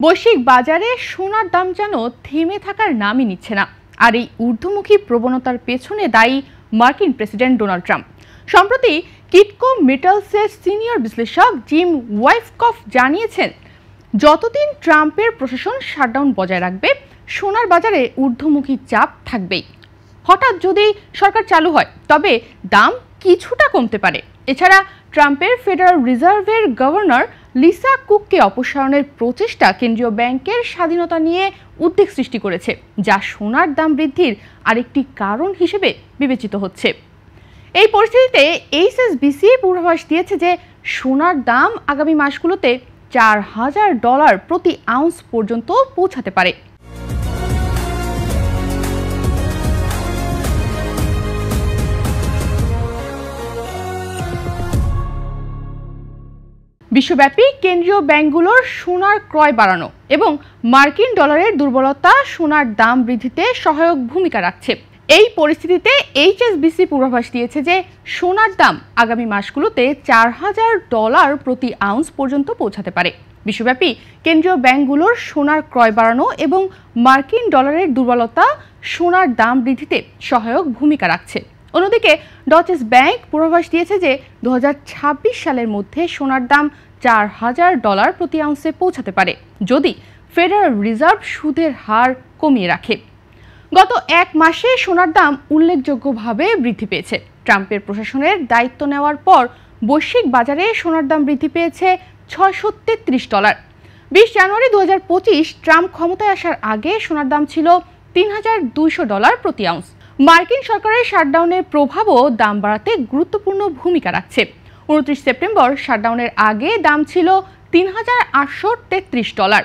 বৈশ্বিক বাজারে সোনার দাম যেন থেমে থাকার নামই নিচ্ছে না। আর এই ঊর্ধ্বমুখী প্রবণতার পেছনে দায়ী মার্কিন প্রেসিডেন্ট ডোনাল্ড ট্রাম্প। সম্প্রতি কিটকো মেটালসের সিনিয়র বিশ্লেষক জিম ওয়াইফকফ জানিয়েছেন, যতদিন ট্রাম্পের প্রশাসন শাটডাউন বজায় রাখবে, সোনার বাজারে ঊর্ধ্বমুখী চাপ থাকবেই। হঠাৎ যদি সরকার চালু হয়, তবে দাম কিছুটা কমতে পারে। এছাড়া ট্রাম্পের ফেডারেল রিজার্ভের গভর্নর লিসা কুককে অপসারণের প্রচেষ্টা কেন্দ্রীয় ব্যাংকের স্বাধীনতা নিয়ে উদ্বেগ সৃষ্টি করেছে, যা সোনার দাম বৃদ্ধির আরেকটি কারণ হিসেবে বিবেচিত হচ্ছে। এই পরিস্থিতিতে এইচএসবিসি পূর্বাভাস দিয়েছে যে সোনার দাম আগামী মাসগুলোতে $4,000 প্রতি আউন্স পর্যন্ত পৌঁছাতে পারে। বিশ্বব্যাপী কেন্দ্রীয় ব্যাংকগুলোর সোনার ক্রয় বাড়ানো এবং মার্কিন ডলারের দুর্বলতা সোনার দাম বৃদ্ধিতে সহায়ক ভূমিকা রাখছে। এই পরিস্থিতিতে এইচএসবিসি পূর্বাভাস দিয়েছে যে সোনার দাম আগামী মাসগুলোতে $4,000 প্রতি আউন্স পর্যন্ত পৌঁছাতে পারে। বিশ্বব্যাপী কেন্দ্রীয় ব্যাংকগুলোর সোনার ক্রয় বাড়ানো এবং মার্কিন ডলারের দুর্বলতা সোনার দাম বৃদ্ধিতে সহায়ক ভূমিকা রাখছে। অন্যদিকে ডচেস ব্যাংক পূর্বাভাস দিয়েছে যে 2026 সালের মধ্যে সোনার দাম $4,000 প্রতি আউন্সে পৌঁছাতে পারে, যদি ফেডারেল রিজার্ভ সুদের হার কমিয়ে রাখে। গত এক মাসে সোনার দাম উল্লেখযোগ্যভাবে বৃদ্ধি পেয়েছে। ট্রাম্পের প্রশাসনের দায়িত্ব নেওয়ার পর বৈশ্বিক বাজারে সোনার দাম বৃদ্ধি পেয়েছে $633। 20 জানুয়ারি 2025 ট্রাম্প ক্ষমতায় আসার আগে সোনার দাম ছিল $3,200 প্রতি আউন্স। মার্কিন সরকারের শাটডাউনের প্রভাবও দাম বাড়াতে গুরুত্বপূর্ণ ভূমিকা রাখছে। 29 সেপ্টেম্বর শাটডাউনের আগে দাম ছিল $3,833।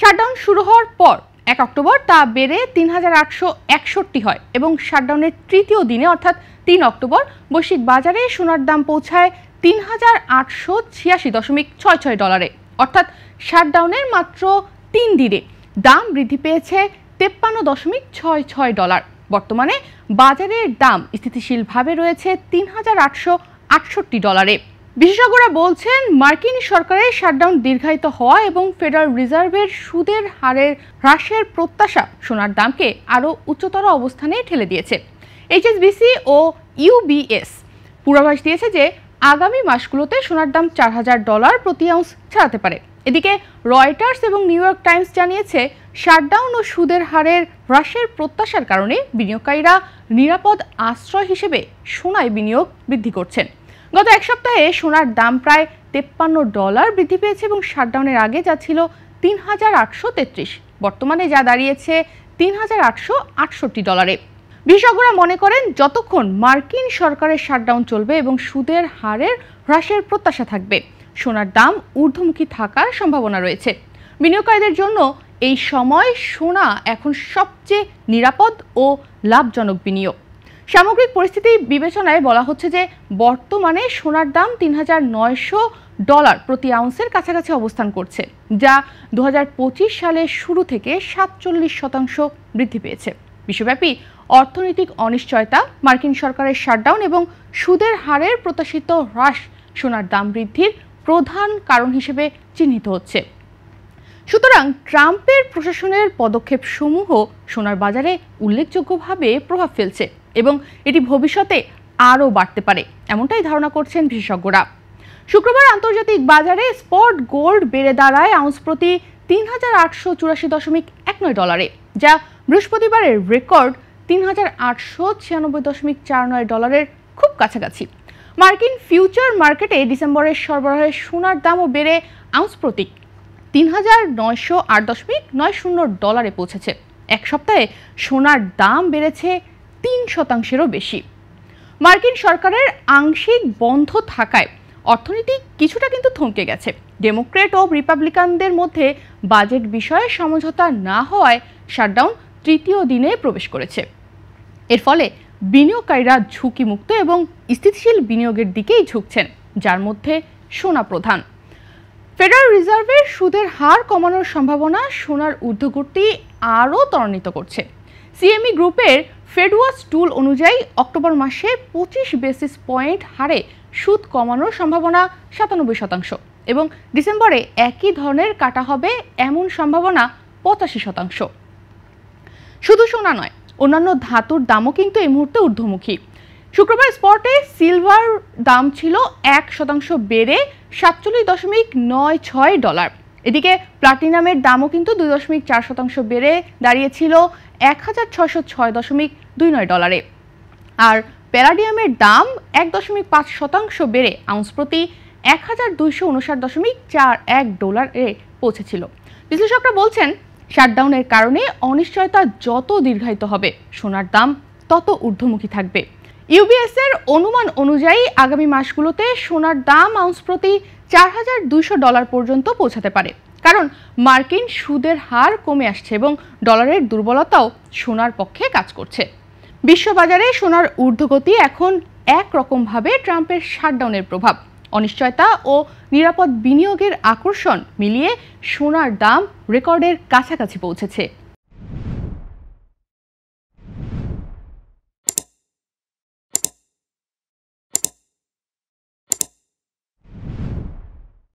শাটডাউন শুরু হওয়ার পর 1 অক্টোবর তা বেড়ে $3,861 হয় এবং শাটডাউনের তৃতীয় দিনে অর্থাৎ 3 অক্টোবর বৈশ্বিক বাজারে সোনার দাম পৌঁছায় $3,886.66। অর্থাৎ শাটডাউনের মাত্র 3 দিনে দাম বৃদ্ধি পেয়েছে $53.66। বর্তমানে বাজারের দাম স্থিতিশীলভাবে রয়েছে $3,868। বিশেষজ্ঞরা বলছেন, মার্কিন সরকারের শাটডাউন দীর্ঘায়িত হওয়া এবং ফেডারেল রিজার্ভের সুদের হারের হ্রাসের প্রত্যাশা সোনার দামকে আরও উচ্চতর অবস্থানে ঠেলে দিয়েছে। এইচএসবিসি ও ইউবিএস পূর্বাভাস দিয়েছে যে আগামী মাসগুলোতে সোনার দাম $4,000 প্রতি আউন্স ছাড়াতে পারে। এদিকে রয়টার্স এবং নিউ ইয়র্ক টাইমস জানিয়েছে, শাটডাউন ও সুদের হারের হ্রাসের প্রত্যাশার কারণে বিনিয়োগকারীরা নিরাপদ আশ্রয় হিসেবে সোনায় বিনিয়োগ বৃদ্ধি করছেন। গত এক সপ্তাহে সোনার দাম প্রায় $53 বৃদ্ধি পেয়েছে এবং শাটডাউনের আগে যা ছিল $3,833, বর্তমানে যা দাঁড়িয়েছে $3,868। বিশেষজ্ঞরা মনে করেন, যতক্ষণ মার্কিন সরকারের শাটডাউন চলবে এবং সুদের হারের হ্রাসের প্রত্যাশা থাকবে, সোনার দাম ঊর্ধ্বমুখী থাকার সম্ভাবনা রয়েছে। বিনিয়োগকারীদের জন্য এই সময় সোনা এখন সবচেয়ে নিরাপদ ও লাভজনক বিনিয়োগ। সামগ্রিক পরিস্থিতি বিবেচনায় বলা হচ্ছে যে বর্তমানে সোনার দাম $3,900 প্রতি আউন্সের কাছাকাছি অবস্থান করছে, যা 2025 সালের শুরু থেকে 47% বৃদ্ধি পেয়েছে। বিশ্বব্যাপী অর্থনৈতিক অনিশ্চয়তা, মার্কিন সরকারের শাটডাউন এবং সুদের হারের প্রত্যাশিত হ্রাস সোনার দাম বৃদ্ধির প্রধান কারণ হিসেবে চিহ্নিত হচ্ছে। সুতরাং ট্রাম্পের প্রশাসনের পদক্ষেপ সমূহ সোনার বাজারে উল্লেখযোগ্যভাবে প্রভাব ফেলছে এবং এটি ভবিষ্যতে আরও বাড়তে পারে, এমনটাই ধারণা করছেন বিশেষজ্ঞরা। শুক্রবার আন্তর্জাতিক বাজারে স্পট গোল্ড বেড়ে দাঁড়ায় আউন্স প্রতি $3,884.19, যা বৃহস্পতিবারের রেকর্ড $3,896.49 খুব কাছাকাছি। মার্কিন ফিউচার মার্কেটে ডিসেম্বরের সরবরাহের সোনার দামও বেড়ে আউন্স প্রতি $3,908.90 পৌঁছেছে। এক সপ্তাহে সোনার দাম বেড়েছে 3%-এরও বেশি। মার্কিন সরকারের আংশিক বন্ধ থাকায় অর্থনীতি কিছুটা কিন্তু থমকে গেছে। ডেমোক্রেট ও রিপাবলিকানদের মধ্যে বাজেট বিষয়ে সমঝোতা না হওয়ায় শাটডাউন তৃতীয় দিনে প্রবেশ করেছে। এর ফলে বিনিয়োগকারীরা ঝুঁকিমুক্ত এবং স্থিতিশীল বিনিয়োগের দিকেই ঝুঁকছেন, যার মধ্যে সোনা প্রধান। ফেডারেল রিজার্ভের সুদের হার কমানোর সম্ভাবনা সোনার ঊর্ধ্বগতি আরও ত্বরান্বিত করছে। সিএমই গ্রুপের ফেডওয়াচ টুল অনুযায়ী অক্টোবর মাসে 25 বেসিস পয়েন্ট হারে সুদ কমানোর সম্ভাবনা 97%। এবং ডিসেম্বরে একই ধরনের কাটা হবে এমন সম্ভাবনা 85%। শুধু সোনা নয়, অন্যান্য ধাতুর দামও কিন্তু এই মুহূর্তে ঊর্ধ্বমুখী। শুক্রবার স্পটে সিলভার দাম ছিল 1% বেড়ে $47.96। এদিকে প্লাটিনামের দামও কিন্তু 2.4% বেড়ে দাঁড়িয়েছিল $1606.29। আর প্যালাডিয়ামের দাম 1.5% বেড়ে আউন্স প্রতি $1259.41 পৌঁছেছিল। বিশ্লেষকরা বলছেন, শাটডাউনের কারণে অনিশ্চয়তা যত দীর্ঘায়িত হবে সোনার দাম তত ঊর্ধ্বমুখী থাকবে। ইউবিএস এর অনুমান অনুযায়ী আগামী মাসগুলোতে সোনার দাম আউন্স প্রতি $4200 পর্যন্ত পৌঁছাতে পারে, কারণ মার্কিন সুদের হার কমে আসছে এবং ডলারের দুর্বলতাও সোনার পক্ষে কাজ করছে। বিশ্ববাজারে সোনার ঊর্ধ্বগতি এখন একরকমভাবে ট্রাম্পের শাটডাউনের প্রভাব, অনিশ্চয়তা ও নিরাপদ বিনিয়োগের আকর্ষণ মিলিয়ে সোনার দাম রেকর্ডের কাছাকাছি পৌঁছেছে।